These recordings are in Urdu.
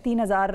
3000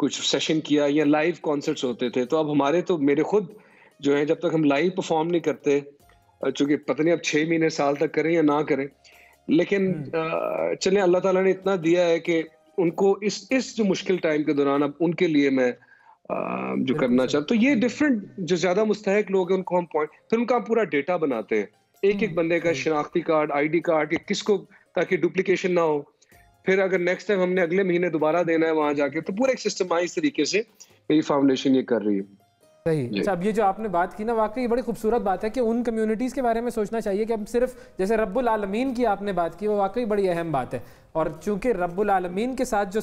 کچھ سیشن کیا یا لائیو کانسرٹس ہوتے تھے. تو اب ہمارے تو میرے خود جو ہیں جب تک ہم لائیو پرفارم نہیں کرتے, چونکہ پتہ نہیں اب 6 مہینے سال تک کریں یا نہ کریں, لیکن چلیں اللہ تعالیٰ نے اتنا دیا ہے کہ ان کو اس جو مشکل ٹائم کے دوران اب ان کے لیے میں جو کرنا چاہتا. تو یہ ڈفرینٹ جو زیادہ مستحق لوگ ہیں ان کو ہم پھر ان کا پورا ڈیٹا بناتے ہیں, ایک بندے کا شناختی کارڈ, آئی ڈی کارڈ, کہ کس کو, تاکہ ڈپلیکیشن نہ ہو. پھر اگر نیکسٹ ٹائم ہم نے اگلے مہینے دوبارہ دینا ہے وہاں جا کے, تو پورا ایک سسٹمائز طریقے سے میری فاؤنڈیشن یہ کر رہی ہے. صحیح. اب یہ جو آپ نے بات کی نا, واقعی بڑی خوبصورت بات ہے کہ ان کمیونٹیز کے بارے میں سوچنا چاہیے کہ اب صرف جیسے رب العالمین کی آپ نے بات کی, وہ واقعی بڑی اہم بات ہے. اور چونکہ رب العالمین کے ساتھ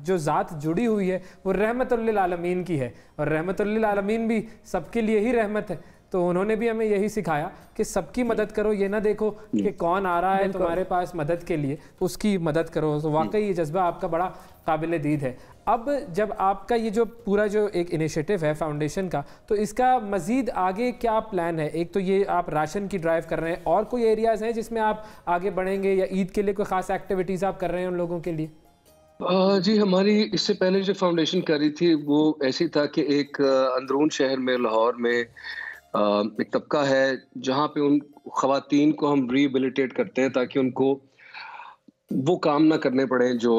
جو ذات جڑی ہوئی ہے وہ رحمت للعالمین کی ہے, اور رحمت للعالمین بھی سب کے لیے ہی رحمت ہے. تو انہوں نے بھی ہمیں یہی سکھایا کہ سب کی مدد کرو, یہ نہ دیکھو کہ کون آ رہا ہے تمہارے پاس مدد کے لیے, اس کی مدد کرو. تو واقعی یہ جذبہ آپ کا بڑا قابل دید ہے. اب جب آپ کا یہ جو پورا جو ایک انیشیٹو ہے فاؤنڈیشن کا, تو اس کا مزید آگے کیا پلان ہے؟ ایک تو یہ آپ راشن کی ڈرائیو کر رہے ہیں, اور کوئی ایریاز ہیں جس میں آپ آگے بڑھیں گے, یا عید کے لیے کوئی خاص ایکٹیویٹیز آپ کر رہے ہیں ان لوگوں کے لیے؟ جی, ہماری اس سے پہلے جو فاؤنڈیشن کر رہی تھی وہ ایسی تھا کہ ایک اندرون شہر میں لاہور میں ایک طبقہ ہے جہاں پہ ان خواتین کو ہم ریہیبلیٹیٹ کرتے ہیں تاکہ ان کو وہ کام نہ کرنے پڑے جو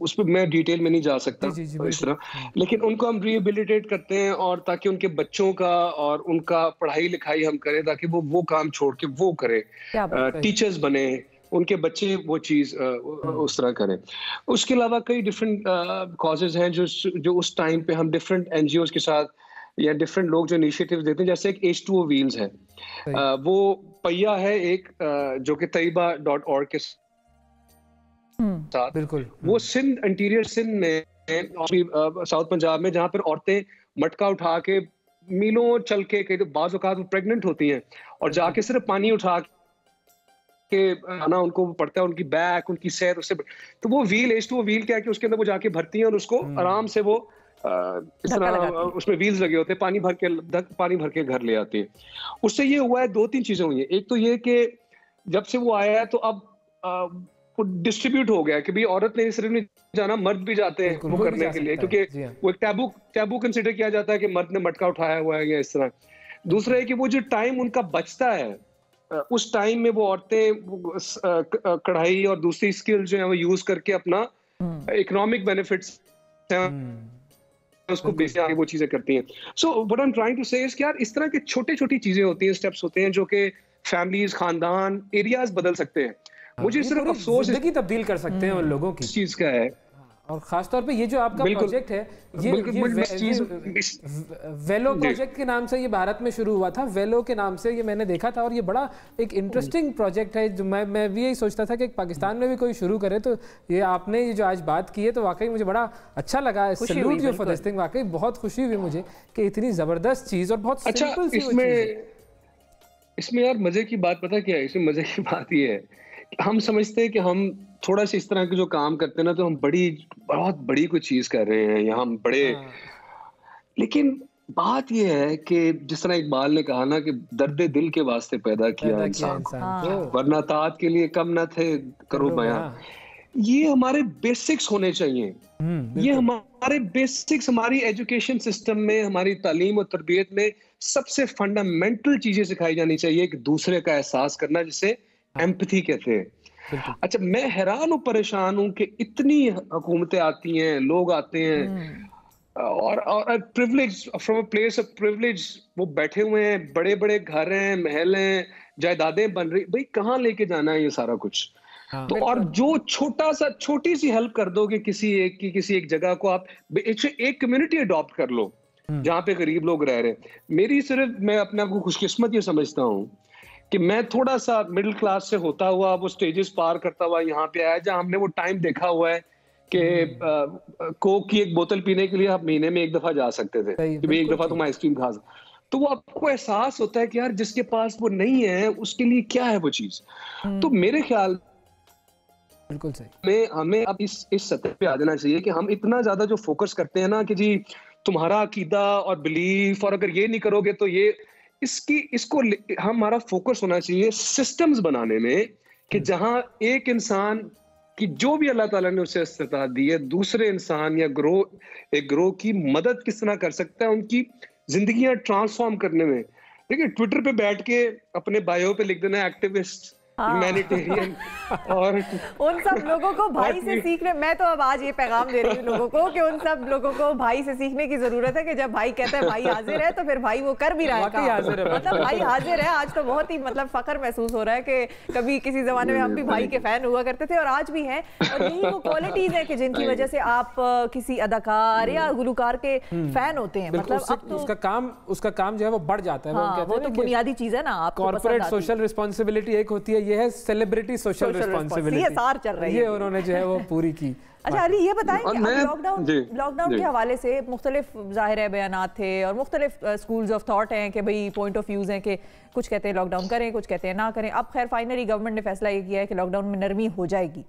اس پہ میں ڈیٹیل میں نہیں جا سکتا اس طرح, لیکن ان کو ہم ریہیبلیٹیٹ کرتے ہیں, اور تاکہ ان کے بچوں کا اور ان کا پڑھائی لکھائی ہم کریں, تاکہ وہ کام چھوڑ کے وہ کریں, ٹیچرز بنے, ان کے بچے وہ چیز اس طرح کریں. اس کے علاوہ کئی ڈفرینٹ کازز ہیں جو اس ٹائم پہ ہم ڈفرینٹ این جی اوز کے ساتھ یا ڈفرینٹ لوگ جو انیشیٹیوز دیتے ہیں, جیسے ایک H2O ویلز ہے, وہ پہیا ہے ایک جو کہ طیبہ.org کے ساتھ, وہ سندھ انٹیریئر سندھ میں ساؤتھ پنجاب میں, جہاں پر عورتیں مٹکا اٹھا کے میلوں چل کے, بعض اوقات وہ پریگننٹ ہوتی ہیں اور جا کے صرف پانی اٹھا کے آنا ان کو پڑتا ہے, ان کی بیک, ان کی صحت اس سے. تو وہ ویل H2O ویل کیا کہ اس کے اندر وہ جا کے بھرتی ہیں اور اس کو آرام سے وہ اس طرح اس میں ویلز لگے ہوتے ہیں, پانی بھر کے گھر لے آتے ہیں. اس سے یہ ہوا ہے 2-3 چیزیں ہوئی ہیں. ایک تو یہ کہ جب سے وہ آیا ہے تو اب ڈسٹریبیوٹ ہو گیا کہ بھئی عورت نے صرف نہیں جانا, مرد بھی جاتے ہیں وہ کرنے کے لیے, کیونکہ وہ ایک ٹیبو کنسیڈر کیا جاتا ہے کہ مرد نے مٹکا اٹھایا ہوا ہے یا اس طرح. دوسرا ہے کہ وہ جو ٹائم ان کا بچتا ہے, اس ٹائم میں وہ عورتیں کڑھائی اور دوسری اسکل جو ہیں وہ یوز کر کے اپنا اکنامک بینیفٹس اس کو بیچ وہ چیزیں کرتی ہیں. سو what I'm trying to say is کہ یار اس طرح کی چھوٹی چیزیں ہوتی ہیں, اسٹیپس ہوتے ہیں جو کہ فیملیز, خاندان, ایریاز بدل سکتے ہیں. مجھے صرف افسوس زندگی تبدیل کر سکتے ہیں ان لوگوں کی اس چیز کا ہے. اور خاص طور پہ یہ جو آپ کا پروجیکٹ ہے, یہ ویلو پروجیکٹ کے نام سے یہ بھارت میں شروع ہوا تھا, ویلو کے نام سے یہ میں نے دیکھا تھا, اور یہ بڑا ایک انٹرسٹنگ پروجیکٹ ہے. جو میں بھی یہی سوچتا تھا کہ پاکستان میں بھی کوئی شروع کرے, تو یہ آپ نے یہ جو آج بات کی ہے تو واقعی مجھے بڑا اچھا لگا. Salute you for this thing, واقعی بہت خوشی ہوئی مجھے کہ اتنی زبردست چیز اور بہت سمپل سی چیز ہے. اس میں یار مزے کی بات پتہ کیا ہے, اس میں مزے کی بات یہ ہے ہم سمجھتے ہیں کہ ہم تھوڑا سا اس طرح کے جو کام کرتے ہیں نا, تو ہم بہت بڑی کوئی چیز کر رہے ہیں, یا ہم بڑے, لیکن بات یہ ہے کہ جس طرح اقبال نے کہا نا کہ درد دل کے واسطے پیدا کیا انسان کو, ورنہ طاعت کے لیے کم نہ تھے کرو بیاں. یہ ہمارے بیسکس ہونے چاہیے, یہ ہمارے بیسکس ہماری ایجوکیشن سسٹم میں, ہماری تعلیم اور تربیت میں سب سے فنڈامنٹل چیزیں سکھائی جانی چاہیے, ایک دوسرے کا احساس کرنا, جسے ایمپتھی کہتے ہیں. اچھا, میں حیران ہوں, پریشان ہوں کہ اتنی حکومتیں آتی ہیں, لوگ آتے ہیں اور privilege, from a place of privilege وہ بیٹھے ہوئے ہیں, بڑے بڑے گھر ہیں, محل ہیں, جائیدادیں بن رہی, بھائی کہاں لے کے جانا ہے یہ سارا کچھ. تو اور جو چھوٹی سی ہیلپ کر دو کہ کسی ایک جگہ کو آپ ایک کمیونٹی اڈاپٹ کر لو جہاں پہ غریب لوگ رہ رہے ہیں. میں اپنے آپ کو خوش قسمت یہ سمجھتا ہوں کہ میں تھوڑا سا مڈل کلاس سے ہوتا ہوا وہ سٹیجز پار کرتا ہوا یہاں پہ آیا, جہاں ہم نے وہ ٹائم دیکھا ہوا ہے کہ کوک کی ایک بوتل پینے کے لیے آپ مہینے میں ایک دفعہ جا سکتے تھے, کہ ایک دفعہ تم آئس کریم کھا سکتے. تو وہ آپ کو احساس ہوتا ہے کہ یار جس کے پاس وہ نہیں ہے اس کے لیے کیا ہے وہ چیز. تو میرے خیال بالکل صحیح, ہمیں اب اس سطح پہ آ جانا چاہیے کہ ہم اتنا زیادہ جو فوکس کرتے ہیں نا کہ جی تمہارا عقیدہ اور بلیف, اور اگر یہ نہیں کرو گے تو یہ, اس کو ہمارا فوکس ہونا چاہیے سسٹمز بنانے میں, کہ جہاں ایک انسان کہ جو بھی اللہ تعالیٰ نے اسے استطاعت دی ہے دوسرے انسان یا ایک گروہ کی مدد کس طرح کر سکتا ہے ان کی زندگیاں ٹرانسفارم کرنے میں. دیکھیں ٹویٹر پہ بیٹھ کے اپنے بایو پہ لکھ دینا ایکٹیوسٹ ہیومینیٹیرین اور ان سب لوگوں کو بھائی سے سیکھنے, میں تو اب آج یہ پیغام دے رہی ہوں لوگوں کو کہ ان سب لوگوں کو بھائی سے سیکھنے کی ضرورت ہے کہ جب بھائی کہتا ہے بھائی حاضر ہے تو پھر بھائی وہ کر بھی رہا ہے, مطلب بھائی حاضر ہے. آج تو بہت ہی مطلب فخر محسوس ہو رہا ہے کہ کبھی کسی زمانے میں ہم بھی بھائی کے فین ہوا کرتے تھے اور آج بھی ہیں, اور یہی وہ کوالٹیز ہیں کہ جن کی وجہ سے آپ کسی اداکار یا گلوکار کے فین ہوتے ہیں. مطلب اب تو اس کا کام جو ہے وہ بڑھ جاتا ہے, وہ تو بنیادی چیز ہے نا. آپ کارپوریٹ سوشل رسپانسبلٹی ایک ہوتی ہے, یہ ہے سیلیبریٹی سوشل رسپانسبلٹی, یہ انہوں نے جو ہے وہ پوری کی. اچھا علی یہ بتائیں کہ لاک ڈاؤن کے حوالے سے مختلف ظاہر ہے بیانات تھے اور مختلف سکولز آف تھاٹ ہیں کہ بھئی پوائنٹ آف ویوز ہیں کہ کچھ کہتے ہیں لاک ڈاؤن کریں, کچھ کہتے ہیں نہ کریں. اب خیر فائنلی گورنمنٹ نے فیصلہ یہ کیا ہے کہ لاک ڈاؤن میں نرمی ہو جائے گی.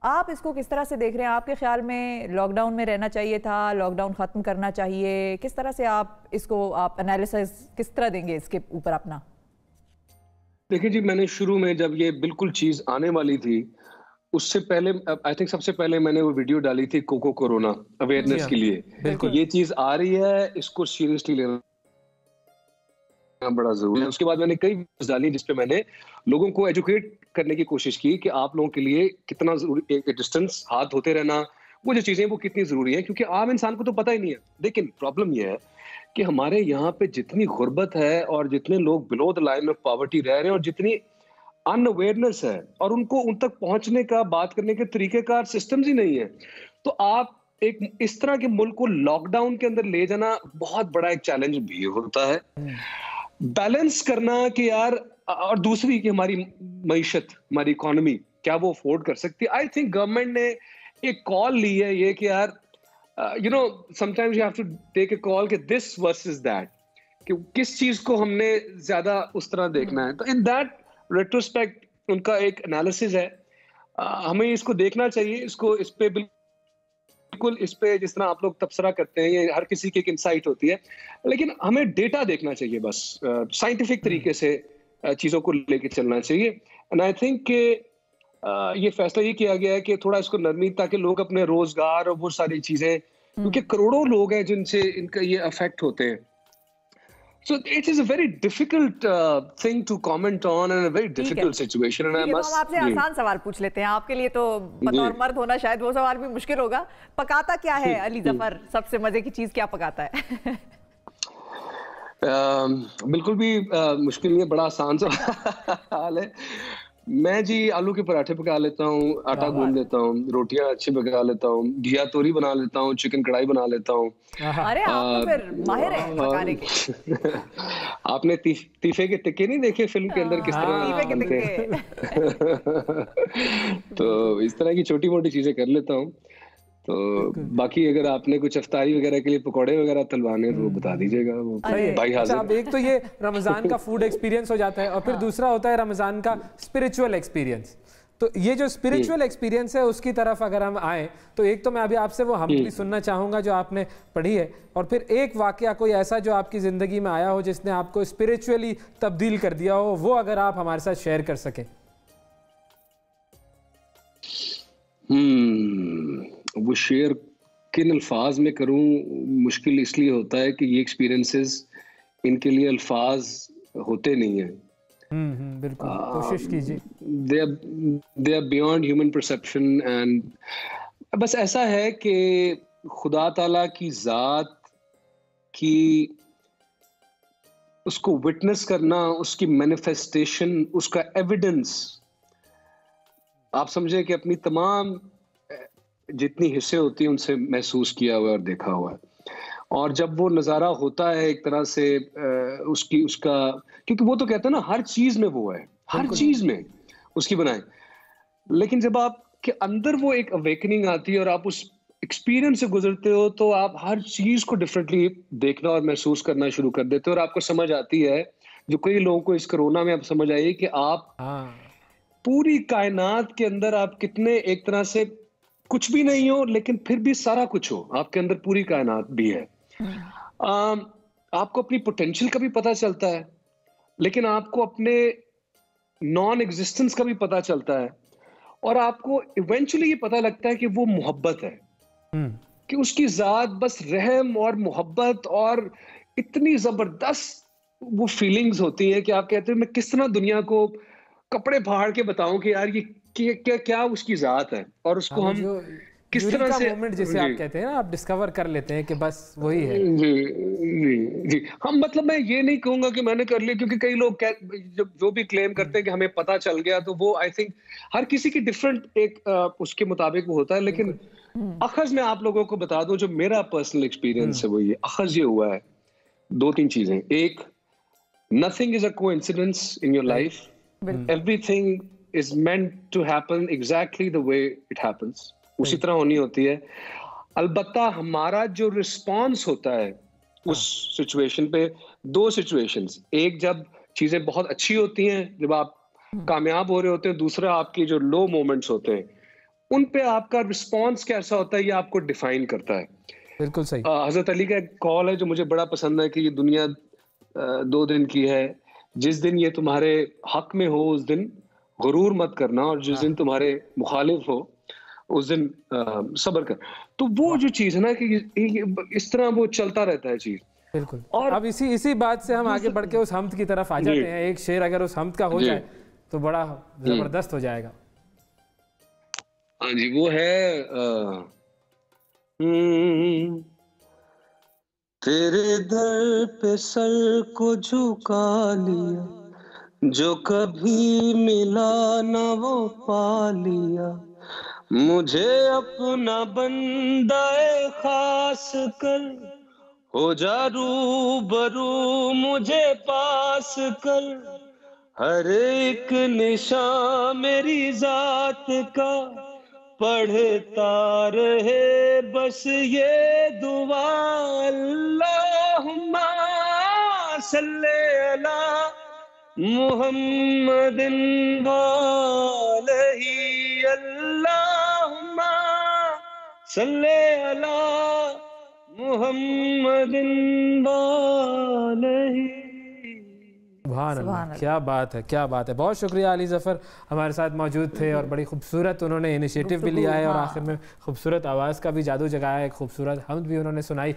آپ اس کو کس طرح سے دیکھ رہے ہیں؟ آپ کے خیال میں لاک ڈاؤن میں رہنا چاہیے تھا, لاک ڈاؤن ختم کرنا چاہیے, کس طرح سے آپ اس کو انالیسس کس طرح دیں گے اس کے اوپر اپنا؟ دیکھیں جی, میں نے شروع میں جب یہ بالکل چیز آنے والی تھی اس سے پہلے آئی تھنک سب سے پہلے میں نے وہ ویڈیو ڈالی تھی کوکو کورونا اویئرنیس کے لیے. یہ چیز آ رہی ہے, اس کو سیریسلی لینا بڑا ضروری ہے. اس کے بعد میں نے کئی ویڈیوز ڈالی جس پہ میں نے لوگوں کو ایجوکیٹ کرنے کی کوشش کی کہ آپ لوگوں کے لیے کتنا ضروری ڈسٹینس, ہاتھ دھوتے رہنا, وہ جو چیزیں وہ کتنی ضروری ہیں, کیونکہ عام انسان کو تو پتہ ہی نہیں ہے. لیکن پرابلم یہ ہے کہ ہمارے یہاں پہ جتنی غربت ہے اور جتنے لوگ بلو دا لائن آف پاورٹی رہ رہے ہیں اور جتنی ان اویئرنیس ہے اور ان کو ان تک پہنچنے کا بات کرنے کے طریقہ کار سسٹمز ہی نہیں ہے, تو آپ ایک اس طرح کے ملک کو لاک ڈاؤن کے اندر لے جانا بہت بڑا ایک چیلنج بھی ہوتا ہے. بیلنس کرنا کہ یار, اور دوسری کہ ہماری معیشت, ہماری اکانومی کیا وہ افورڈ کر سکتی ہے. آئی تھنک گورنمنٹ نے ایک کال لی ہے یہ کہ یار sometimes you have to take a call کہ this versus that, کہ کس چیز کو ہم نے زیادہ اس طرح دیکھنا ہے. تو in that retrospect ان کا ایک انالیسز ہے, ہمیں اس کو دیکھنا چاہیے. اس پہ بالکل اس پہ جس طرح آپ لوگ تبصرہ کرتے ہیں یہ ہر کسی کی ایک انسائٹ ہوتی ہے, لیکن ہمیں ڈیٹا دیکھنا چاہیے, بس سائنٹیفک طریقے سے چیزوں کو لے کے چلنا چاہیے. اینڈ آئی تھنک کہ یہ فیصلہ یہ کیا گیا ہے کہ تھوڑا اس کو نرمی, تاکہ لوگ اپنے روزگار اور وہ ساری چیزیں, کیونکہ کروڑوں لوگ ہیں جن سے ان کا یہ افیکٹ ہوتے ہیں. So it is a very difficult thing to comment on and a very difficult situation. And I must. ہم آپ سے آسان سوال پوچھ لیتے ہیں. آپ کے لیے تو بطور مرد ہونا شاید وہ سوال بھی مشکل ہوگا. پکاتا کیا ہے علی ظفر؟ سب سے مزے کی چیز کیا پکاتا ہے؟ بالکل بھی مشکل نہیں ہے, بڑا آسان سوال ہے. میں جی آلو کے پراٹھے پکا لیتا ہوں, آٹا گوندھ لیتا ہوں, روٹیاں اچھی پکا لیتا ہوں, گھیا توری بنا لیتا ہوں, چکن کڑھائی بنا لیتا ہوں. ارے آپ تو پھر ماہر ہیں پکانے کے. آپ نے تیفے کے ٹکے نہیں دیکھے فلم کے اندر کس طرح بنتے ہیں؟ تو اس طرح کی چھوٹی موٹی چیزیں کر لیتا ہوں. تو باقی اگر آپ نے کچھ افطاری وغیرہ کے لیے پکوڑے وغیرہ تلوانے تو وہ بتا دیجیے گا, وہ بھائی حاضر. اب ایک تو یہ رمضان کا فوڈ ایکسپیرینس ہو جاتا ہے اور پھر دوسرا ہوتا ہے رمضان کا اسپریچول ایکسپیرینس. تو یہ جو اسپریچول ایکسپیرینس ہے اس کی طرف اگر ہم آئیں تو ایک تو میں ابھی آپ سے وہ ہم بھی سننا چاہوں گا جو آپ نے پڑھی ہے, اور پھر ایک واقعہ کوئی ایسا جو آپ کی زندگی میں آیا ہو جس نے آپ کو اسپریچولی تبدیل کر دیا ہو, وہ اگر آپ ہمارے ساتھ شیئر کر سکیں. وہ شیئر کن الفاظ میں کروں مشکل اس لیے ہوتا ہے کہ یہ ایکسپیرینسز ان کے لیے الفاظ ہوتے نہیں ہیں. بالکل کوشش کیجیے. they are beyond human perception and بس ایسا ہے کہ خدا تعالیٰ کی ذات کی اس کو وٹنس کرنا, اس کی مینیفیسٹیشن, اس کا ایویڈنس, آپ سمجھیں کہ اپنی تمام جتنی حصے ہوتی ہیں ان سے محسوس کیا ہوا ہے اور دیکھا ہوا ہے. اور جب وہ نظارہ ہوتا ہے ایک طرح سے اس کا, کیونکہ وہ تو کہتے ہیں نا ہر چیز میں وہ ہے, ہر چیز میں اس کی بنائیں, لیکن جب آپ کے اندر وہ ایک اویکننگ آتی ہے اور آپ اس ایکسپیرینس سے گزرتے ہو تو آپ ہر چیز کو ڈفرینٹلی دیکھنا اور محسوس کرنا شروع کر دیتے ہو, اور آپ کو سمجھ آتی ہے جو کئی لوگوں کو اس کرونا میں اب سمجھ آئی کہ آپ پوری کائنات کے اندر آپ کتنے ایک طرح سے کچھ بھی نہیں ہو لیکن پھر بھی سارا کچھ ہو, آپ کے اندر پوری کائنات بھی ہے. آپ کو اپنی پوٹینشل کا بھی پتہ چلتا ہے لیکن آپ کو اپنے نان ایگزسٹنس کا بھی پتہ چلتا ہے, اور آپ کو ایونچولی یہ پتہ لگتا ہے کہ وہ محبت ہے، کہ اس کی ذات بس رحم اور محبت اور اتنی زبردست وہ فیلنگز ہوتی ہیں کہ آپ کہتے ہیں میں کس طرح دنیا کو کپڑے پھاڑ کے بتاؤں کہ یار یہ کیا اس کی ذات ہے، اور اس کو ہم کس طرح سے مومنٹ جسے آپ کہتے ہیں نا، آپ ڈسکور کر لیتے ہیں کہ بس وہی ہے. جی ہم مطلب میں یہ نہیں کہوں گا کہ میں نے کر لیا، کیونکہ کئی لوگ جو بھی کلیم کرتے ہیں کہ ہمیں پتہ چل گیا، تو وہ آئی تھنک ہر کسی کی ڈفرینٹ ایک اس کے مطابق وہ ہوتا ہے. لیکن اخذ میں آپ لوگوں کو بتا دوں جو میرا پرسنل ایکسپیرینس ہے وہ یہ اخذ یہ ہوا ہے 2-3 چیزیں. ایک، nothing is a coincidence in your life. Everything is meant to happen exactly the way it happens. اسی طرح ہونی ہوتی ہے. البتہ ہمارا جو رسپانس ہوتا ہے اس سچویشن پہ، 2 سچویشنز، ایک جب چیزیں بہت اچھی ہوتی ہیں، جب آپ کامیاب ہو رہے ہوتے ہیں، دوسرا آپ کی جو لو مومنٹس ہوتے ہیں ان پہ آپ کا رسپانس کیسا ہوتا ہے یہ آپ کو ڈیفائن کرتا ہے. بالکل صحیح. حضرت علی کا ایک قول ہے جو مجھے بڑا پسند ہے کہ یہ دنیا 2 دن کی ہے، جس دن یہ تمہارے حق میں ہو اس دن غرور مت کرنا، اور جس دن تمہارے مخالف ہو اس دن صبر کر. تو وہ جو چیز ہے نا کہ اس طرح وہ چلتا رہتا ہے چیز. بالکل. اور اب اسی بات سے ہم آگے بڑھ کے اس حمد کی طرف آ جاتے ہیں. ایک شعر اگر اس حمد کا ہو جائے تو بڑا زبردست ہو جائے گا. ہاں جی، وہ ہے تیرے در پہ سر کو جھکا لیا، جو کبھی ملا نہ وہ پا لیا، مجھے اپنا بندہ خاص کر، ہو جا روبرو مجھے پاس کر، ہر ایک نشان میری ذات کا پڑھتا رہے بس یہ دعا، اللہم صلی علی محمد وعلیہ، اللہم صلی علی محمد وعلیہ. سبحان اللہ، کیا بات ہے، کیا بات ہے. بہت شکریہ علی ظفر ہمارے ساتھ موجود تھے، اور بڑی خوبصورت انہوں نے انیشیٹو بھی لیا ہے، اور آخر میں خوبصورت آواز کا بھی جادو جگایا ہے، ایک خوبصورت حمد بھی انہوں نے سنائی.